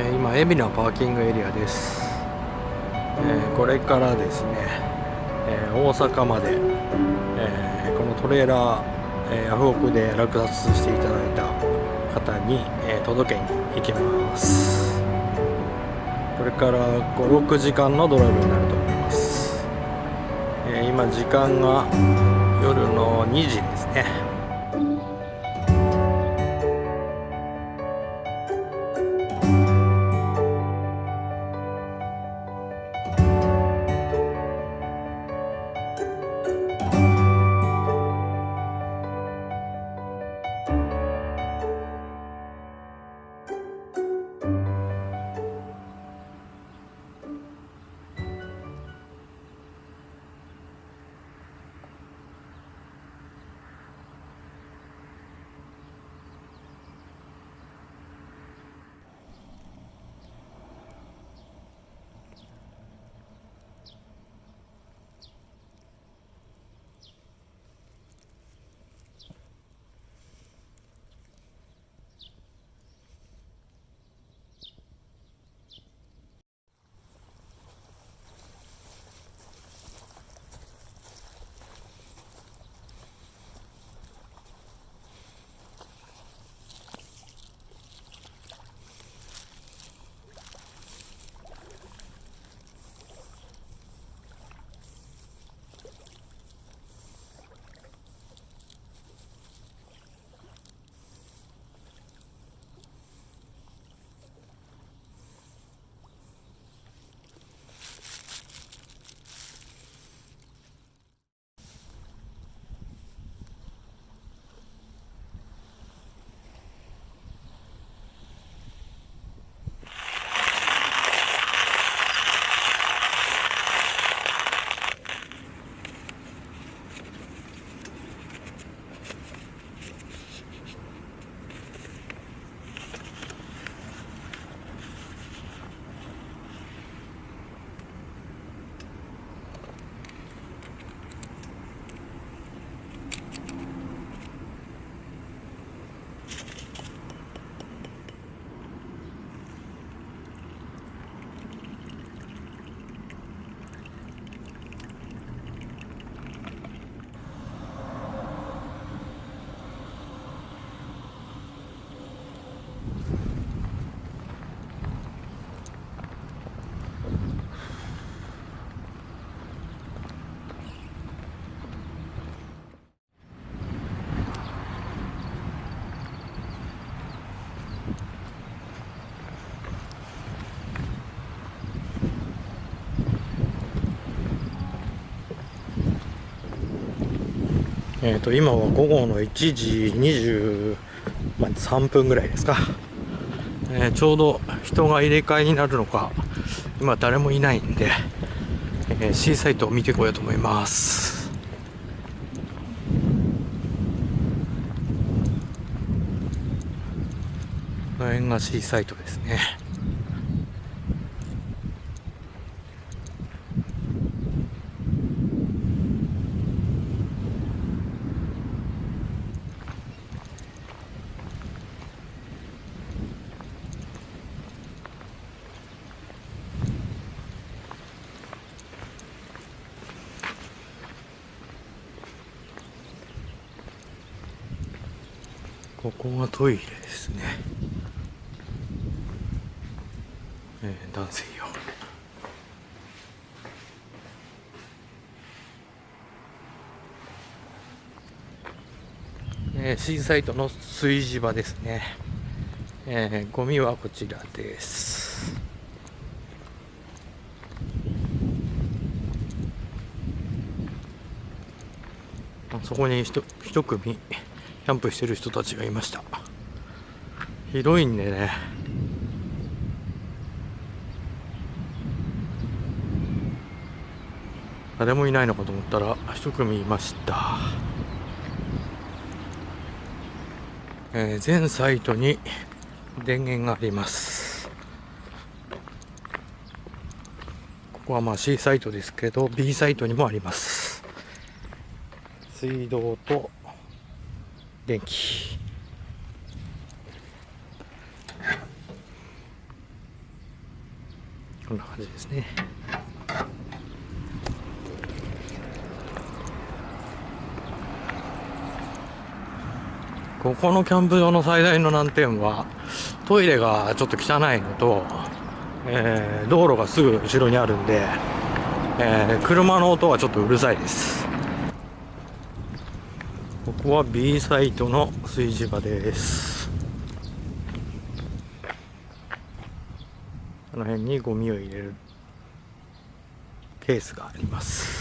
今海老名パーキングエリアです。これからですね、大阪まで、このトレーラー、ヤフオクで落札していただいた方に、届けに行きます。これから5、6時間のドライブになると思います。今時間が夜の2時ですね。今は午後の1時23分ぐらいですか。ちょうど人が入れ替えになるのか、今誰もいないんで、シーサイトを見てこようと思います。この辺がシーサイトですね。ここがトイレですね。男性用。シーサイトの炊事場ですね。ゴミはこちらです。そこに一組キャンプしてる人たちがいました。広いんでね、誰もいないのかと思ったら一組いました。全サイトに電源があります。ここはまあ C サイトですけど B サイトにもあります。水道と電気。こんな感じですね。ここのキャンプ場の最大の難点はトイレがちょっと汚いのと、道路がすぐ後ろにあるんで、車の音はちょっとうるさいです。ここは B サイトの炊事場です。この辺にゴミを入れるケースがあります。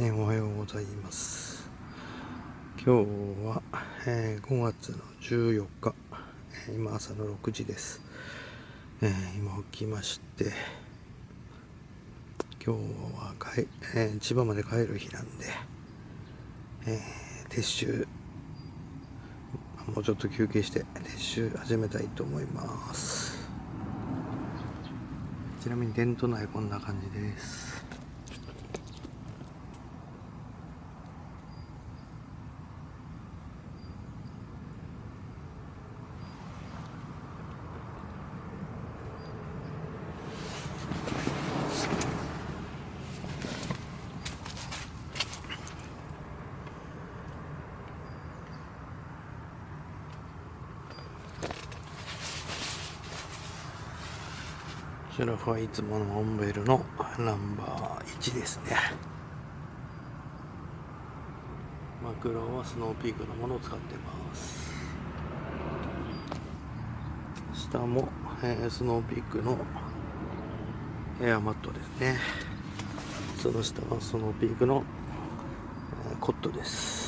おはようございます。今日は、5月の14日、今朝の6時です。今起きまして、今日は千葉まで帰る日なんで、撤収、もうちょっと休憩して撤収始めたいと思います。ちなみにテント内こんな感じです。こちらはいつものモンベルのナンバー1ですね。枕はスノーピークのものを使ってます。下も、スノーピークのエアマットですね。その下はスノーピークのコットです。